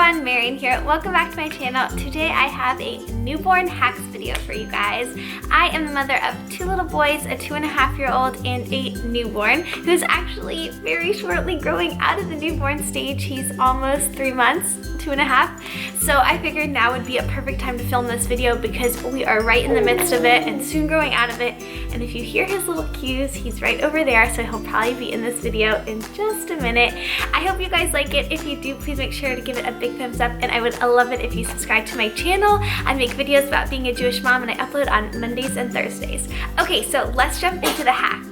everyone, Marian here. Welcome back to my channel. Today I have a newborn hacks video for you guys. I am the mother of two little boys, a 2.5-year-old and a newborn who's actually very shortly growing out of the newborn stage. He's almost 3 months, 2.5. So I figured now would be a perfect time to film this video because we are right in the midst of it and soon growing out of it. And if you hear his little cues, he's right over there, so he'll probably be in this video in just a minute. I hope you guys like it. If you do, please make sure to give it a big thumbs up, and I would love it if you subscribe to my channel. I make videos about being a Jewish mom and I upload on Mondays and Thursdays. Okay, so let's jump into the hack.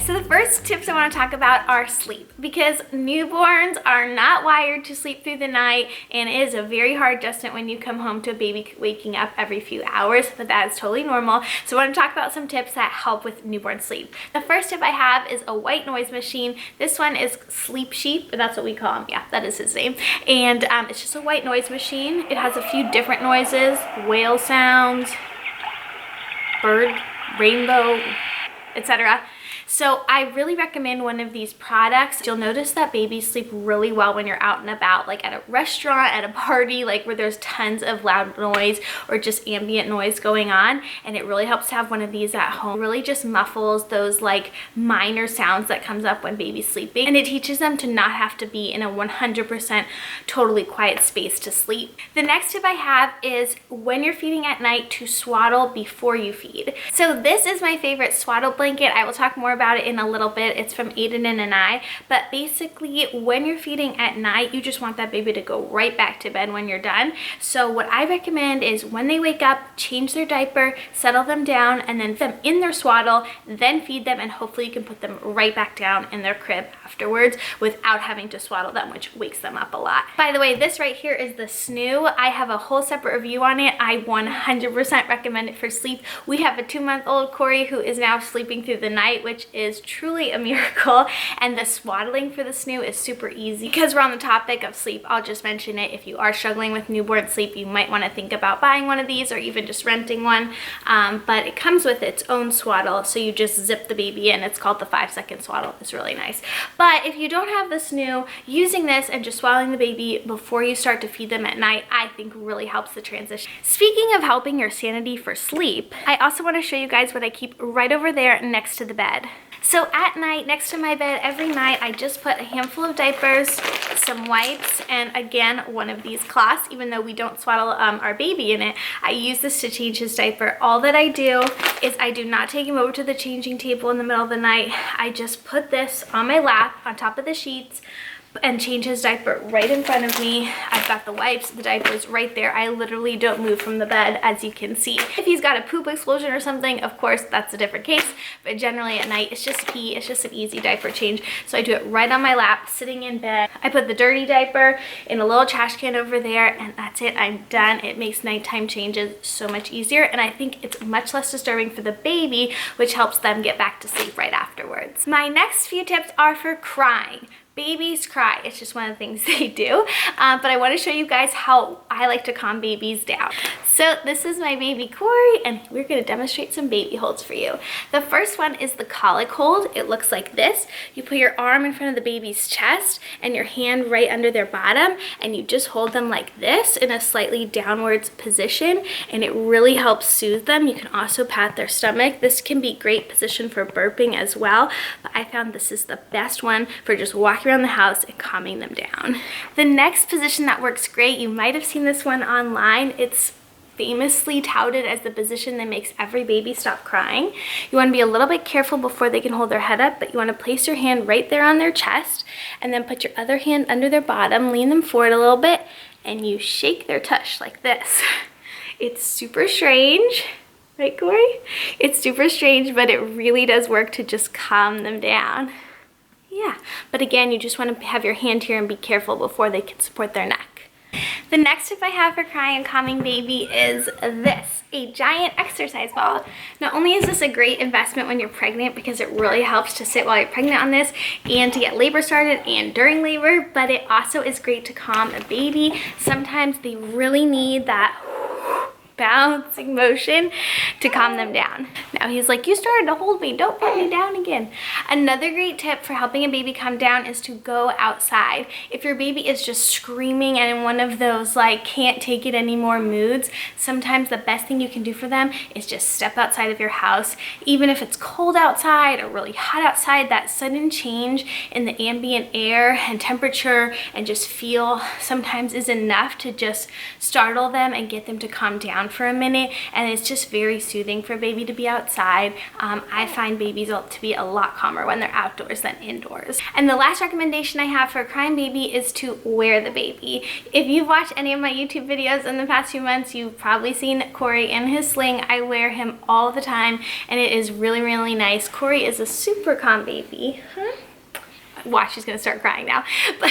So the first tips I want to talk about are sleep, because newborns are not wired to sleep through the night, and it is a very hard adjustment when you come home to a baby waking up every few hours, but that is totally normal. So I want to talk about some tips that help with newborn sleep. The first tip I have is a white noise machine. This one is Sleep Sheep, that's what we call him. Yeah, that is his name. And it's just a white noise machine. It has a few different noises, whale sounds, bird, rainbow, etc. So I really recommend one of these products. You'll notice that babies sleep really well when you're out and about, like at a restaurant, at a party, like where there's tons of loud noise or just ambient noise going on. And it really helps to have one of these at home. It really just muffles those like minor sounds that comes up when baby's sleeping. And it teaches them to not have to be in a 100% totally quiet space to sleep. The next tip I have is when you're feeding at night to swaddle before you feed. So this is my favorite swaddle blanket. I will talk more about it in a little bit. It's from Aden and Anais, but basically when you're feeding at night, you just want that baby to go right back to bed when you're done. So what I recommend is when they wake up, change their diaper, settle them down, and then put them in their swaddle, then feed them, and hopefully you can put them right back down in their crib afterwards without having to swaddle them, which wakes them up a lot. By the way, this right here is the SNOO. I have a whole separate review on it. I 100% recommend it for sleep. We have a 2-month-old Corey who is now sleeping through the night, which is truly a miracle, and the swaddling for the SNOO is super easy. Because we're on the topic of sleep, I'll just mention it. If you are struggling with newborn sleep, you might want to think about buying one of these or even just renting one, but it comes with its own swaddle, so you just zip the baby in. It's called the 5-second swaddle. It's really nice. But if you don't have the SNOO, using this and just swaddling the baby before you start to feed them at night, I think really helps the transition. Speaking of helping your sanity for sleep, I also want to show you guys what I keep right over there next to the bed. So at night, next to my bed, every night, I just put a handful of diapers, some wipes, and again, one of these cloths. Even though we don't swaddle our baby in it, I use this to change his diaper. All that I do is I do not take him over to the changing table in the middle of the night. I just put this on my lap, on top of the sheets, and change his diaper right in front of me. I've got the wipes, the diapers right there. I literally don't move from the bed, as you can see. If he's got a poop explosion or something, of course, that's a different case. But generally at night, it's just pee. It's just an easy diaper change. So I do it right on my lap, sitting in bed. I put the dirty diaper in a little trash can over there, and that's it. I'm done. It makes nighttime changes so much easier, and I think it's much less disturbing for the baby, which helps them get back to sleep right afterwards. My next few tips are for crying. Babies cry. It's just one of the things they do. But I want to show you guys how I like to calm babies down. So this is my baby Corey, and we're going to demonstrate some baby holds for you. The first one is the colic hold. It looks like this. You put your arm in front of the baby's chest and your hand right under their bottom, and you just hold them like this in a slightly downwards position, and it really helps soothe them. You can also pat their stomach. This can be a great position for burping as well, but I found this is the best one for just walking around the house and calming them down. The next position that works great, you might have seen this one online. It's famously touted as the position that makes every baby stop crying. You want to be a little bit careful before they can hold their head up, but you want to place your hand right there on their chest and then put your other hand under their bottom, lean them forward a little bit, and you shake their tush like this. It's super strange, right, Corey? It's super strange, but it really does work to just calm them down. Yeah, but again, you just want to have your hand here and be careful before they can support their neck. The next tip I have for crying and calming baby is this, a giant exercise ball. Not only is this a great investment when you're pregnant, because it really helps to sit while you're pregnant on this and to get labor started and during labor, but it also is great to calm a baby. Sometimes they really need that bouncing motion to calm them down. Now he's like, you started to hold me, don't put me down again. Another great tip for helping a baby calm down is to go outside. If your baby is just screaming and in one of those like can't take it anymore moods, sometimes the best thing you can do for them is just step outside of your house. Even if it's cold outside or really hot outside, that sudden change in the ambient air and temperature and just feel sometimes is enough to just startle them and get them to calm down for a minute, and it's just very soothing for a baby to be outside. I find babies to be a lot calmer when they're outdoors than indoors. And the last recommendation I have for a crying baby is to wear the baby. If you've watched any of my YouTube videos in the past few months, you've probably seen Corey in his sling. I wear him all the time and it is really, really nice. Corey is a super calm baby. Watch, she's gonna start crying now. But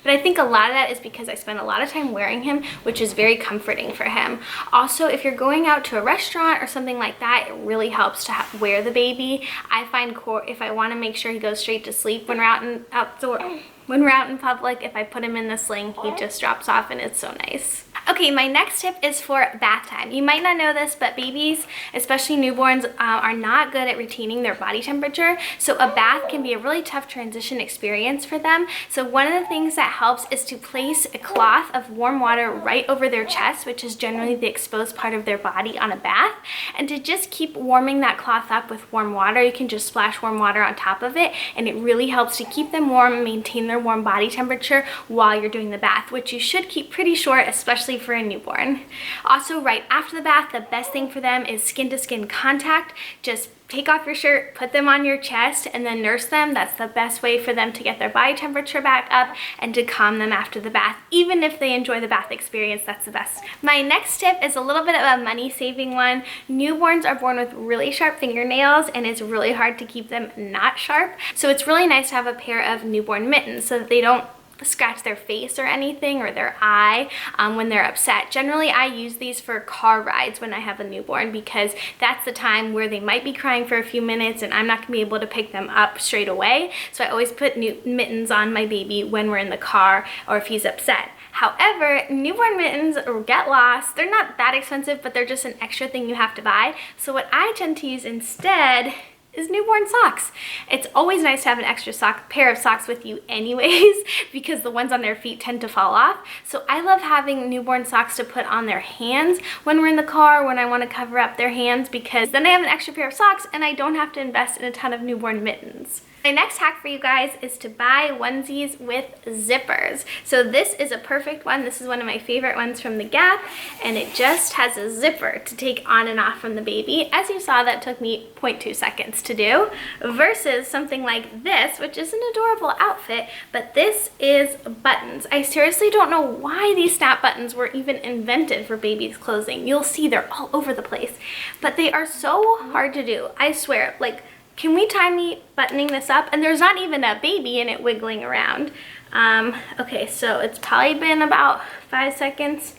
I think a lot of that is because I spend a lot of time wearing him, which is very comforting for him. Also, if you're going out to a restaurant or something like that, it really helps to wear the baby. I find if I want to make sure he goes straight to sleep when we're out in public, if I put him in the sling, he just drops off and it's so nice. Okay, my next tip is for bath time. You might not know this, but babies, especially newborns, are not good at retaining their body temperature. So a bath can be a really tough transition experience for them. So one of the things that helps is to place a cloth of warm water right over their chest, which is generally the exposed part of their body on a bath. And to just keep warming that cloth up with warm water, you can just splash warm water on top of it. And it really helps to keep them warm and maintain their warm body temperature while you're doing the bath, which you should keep pretty short, especially for a newborn. Also, right after the bath, the best thing for them is skin-to-skin contact. Just take off your shirt, put them on your chest, and then nurse them. That's the best way for them to get their body temperature back up and to calm them after the bath. Even if they enjoy the bath experience, that's the best. My next tip is a little bit of a money-saving one. Newborns are born with really sharp fingernails, and it's really hard to keep them not sharp. So it's really nice to have a pair of newborn mittens so that they don't scratch their face or anything or their eye when they're upset. Generally, I use these for car rides when I have a newborn because that's the time where they might be crying for a few minutes and I'm not gonna be able to pick them up straight away. So I always put mittens on my baby when we're in the car or if he's upset. However, newborn mittens get lost. They're not that expensive, but they're just an extra thing you have to buy. So what I tend to use instead is newborn socks. It's always nice to have an extra pair of socks with you anyways because the ones on their feet tend to fall off. So I love having newborn socks to put on their hands when we're in the car, when I want to cover up their hands, because then I have an extra pair of socks and I don't have to invest in a ton of newborn mittens. My next hack for you guys is to buy onesies with zippers. So this is a perfect one. This is one of my favorite ones from the Gap, and it just has a zipper to take on and off from the baby. As you saw, that took me 0.2 seconds to do, versus something like this, which is an adorable outfit, but this is buttons. I seriously don't know why these snap buttons were even invented for babies' clothing. You'll see they're all over the place, but they are so hard to do. I swear, like, can we time me buttoning this up? And there's not even a baby in it wiggling around. Okay, so it's probably been about 5 seconds.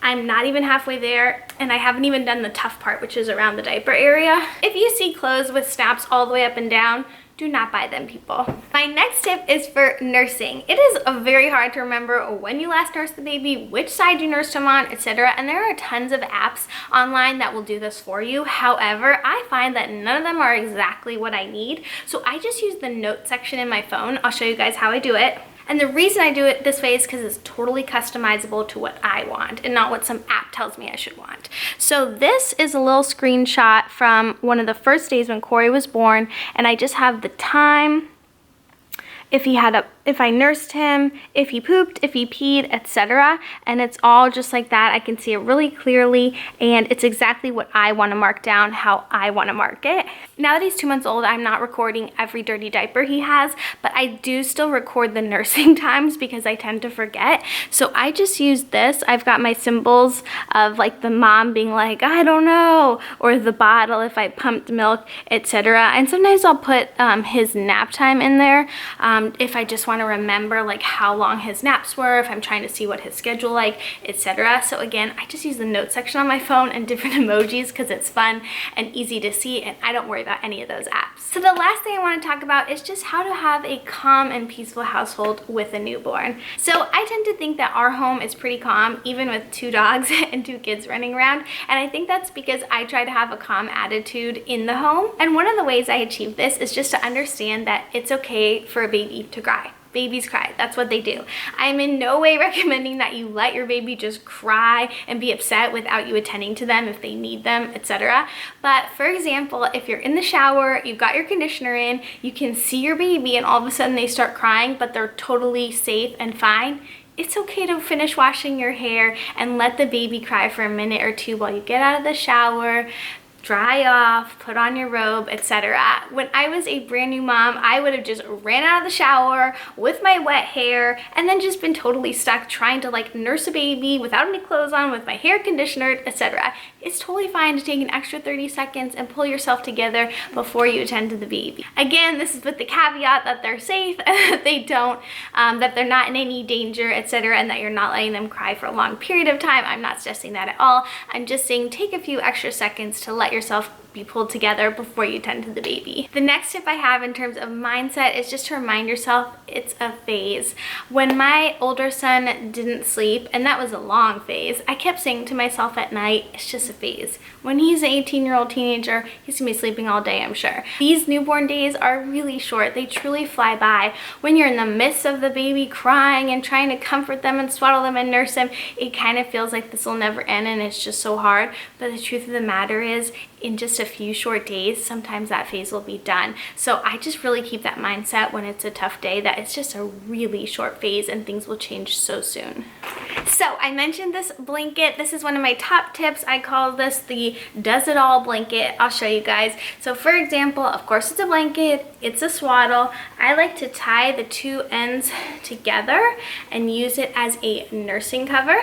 I'm not even halfway there, and I haven't even done the tough part, which is around the diaper area. If you see clothes with snaps all the way up and down, do not buy them, people. My next tip is for nursing. It is very hard to remember when you last nursed the baby, which side you nursed him on, etc. And there are tons of apps online that will do this for you. However, I find that none of them are exactly what I need. So I just use the notes section in my phone. I'll show you guys how I do it. And the reason I do it this way is because it's totally customizable to what I want and not what some app tells me I should want. So this is a little screenshot from one of the first days when Corey was born, and I just have the time, if I nursed him, if he pooped, if he peed, etc. And it's all just like that. I can see it really clearly, and it's exactly what I want to mark down, how I want to mark it. Now that he's 2 months old, I'm not recording every dirty diaper he has, but I do still record the nursing times because I tend to forget. So I just use this. I've got my symbols of like the mom being like, I don't know, or the bottle if I pumped milk, etc. And sometimes I'll put his nap time in there if I just want want to remember like how long his naps were, if I'm trying to see what his schedule like, etc. So again, I just use the note section on my phone and different emojis because it's fun and easy to see, and I don't worry about any of those apps. So the last thing I want to talk about is just how to have a calm and peaceful household with a newborn. So I tend to think that our home is pretty calm, even with 2 dogs and 2 kids running around, and I think that's because I try to have a calm attitude in the home. And one of the ways I achieve this is just to understand that it's okay for a baby to cry. Babies cry, that's what they do. I'm in no way recommending that you let your baby just cry and be upset without you attending to them if they need them, etc. But for example, if you're in the shower, you've got your conditioner in, you can see your baby and all of a sudden they start crying, but they're totally safe and fine, it's okay to finish washing your hair and let the baby cry for a minute or 2 while you get out of the shower, dry off, put on your robe, etc. When I was a brand new mom, I would have just ran out of the shower with my wet hair and then just been totally stuck trying to like nurse a baby without any clothes on, with my hair conditioned, etc. It's totally fine to take an extra 30 seconds and pull yourself together before you attend to the baby. Again, this is with the caveat that they're safe and that they don't, that they're not in any danger, etc., and that you're not letting them cry for a long period of time. I'm not suggesting that at all. I'm just saying take a few extra seconds to let yourself be pulled together before you tend to the baby. The next tip I have in terms of mindset is just to remind yourself it's a phase. When my older son didn't sleep, and that was a long phase, I kept saying to myself at night, it's just a phase. When he's an 18-year-old teenager, he's gonna be sleeping all day, I'm sure. These newborn days are really short. They truly fly by. When you're in the midst of the baby crying and trying to comfort them and swaddle them and nurse them, it kind of feels like this will never end and it's just so hard. But the truth of the matter is, in just a few short days, sometimes that phase will be done. So I just really keep that mindset when it's a tough day that it's just a really short phase and things will change so soon. So I mentioned this blanket. This is one of my top tips. I call this the Does It All blanket. I'll show you guys. So for example, of course it's a blanket, it's a swaddle. I like to tie the 2 ends together and use it as a nursing cover.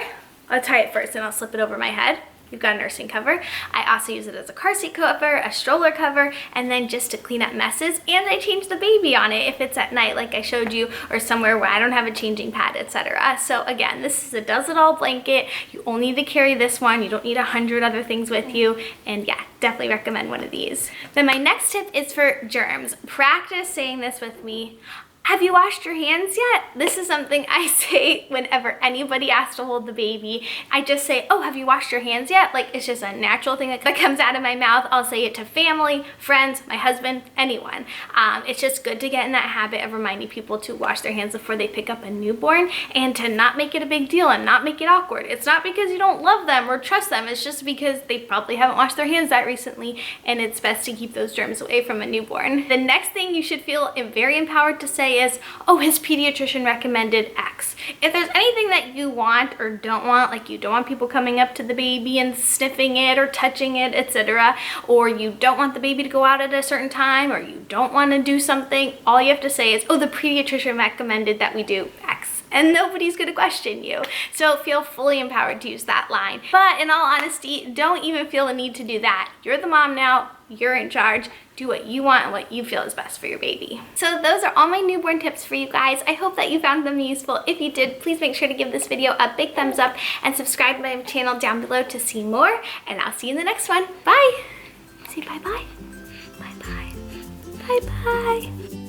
I'll tie it first and I'll slip it over my head. You've got a nursing cover. I also use it as a car seat cover, a stroller cover, and then just to clean up messes. And I change the baby on it if it's at night like I showed you, or somewhere where I don't have a changing pad, etc. So again, this is a Does It All blanket. You only need to carry this one. You don't need 100 other things with you. And yeah, definitely recommend one of these. Then my next tip is for germs. Practice saying this with me. Have you washed your hands yet? This is something I say whenever anybody asks to hold the baby. I just say, oh, have you washed your hands yet? Like, it's just a natural thing that comes out of my mouth. I'll say it to family, friends, my husband, anyone. It's just good to get in that habit of reminding people to wash their hands before they pick up a newborn and to not make it a big deal and not make it awkward. It's not because you don't love them or trust them. It's just because they probably haven't washed their hands that recently, and it's best to keep those germs away from a newborn. The next thing you should feel very empowered to say is, oh, his pediatrician recommended X. If there's anything that you want or don't want, like you don't want people coming up to the baby and sniffing it or touching it, etc., or you don't want the baby to go out at a certain time, or you don't want to do something, all you have to say is, oh, the pediatrician recommended that we do X. And nobody's gonna question you. So feel fully empowered to use that line. But in all honesty, don't even feel the need to do that. You're the mom now, you're in charge. Do what you want and what you feel is best for your baby. So those are all my newborn tips for you guys. I hope that you found them useful. If you did, please make sure to give this video a big thumbs up and subscribe to my channel down below to see more. And I'll see you in the next one. Bye. Say bye-bye. Bye-bye. Bye-bye.